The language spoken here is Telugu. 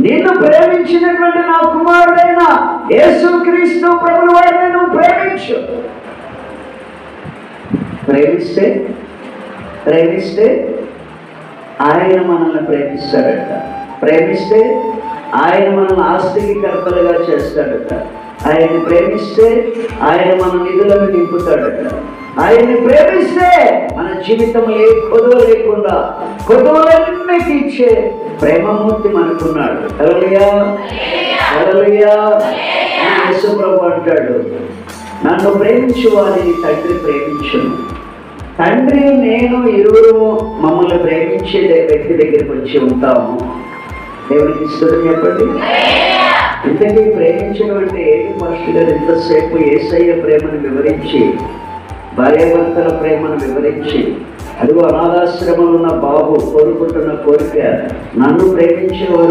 నిన్ను ప్రేమించినటువంటి నా కుమారుడైన యేసుక్రీస్తు ప్రభువు వారిని నువ్వు ప్రేమించు. ప్రేమిస్తే ఆయన మనల్ని ప్రేమిస్తాడట. ప్రేమిస్తే ఆయన మనల్ని ఆస్తికి కర్తలుగా చేస్తాడట. ఆయన్ని ప్రేమిస్తే ఆయన మన నిధులను నింపుతాడట. ఆయన్ని ప్రేమిస్తే మన జీవితంలో ఏ కొదువ లేకుండా కొదువలన్నీ తీర్చే ప్రేమమూర్తి మనకున్నాడు. హల్లెలూయా, హల్లెలూయా. యేసు ప్రభు అంటాడు, నన్ను ప్రేమించు వారిని తండ్రి ప్రేమించును. తండ్రి నేను ఇరువురు మమ్మల్ని ప్రేమించే వ్యక్తి దగ్గరికి వచ్చి ఉంటాము. దేవునికి స్తుతి చెప్పండి. ఇంతకీ ప్రేమించడం అంటే ఏది? ఫస్ట్ గారు ఎంతసేపు యేసయ్య ప్రేమను వివరించి, భార్యాభర్తల ప్రేమను వివరించి, అదిగో అనాథాశ్రమంలో ఉన్న బాబు కోరుకుంటున్న కోరిక, నన్ను ప్రేమించేవారు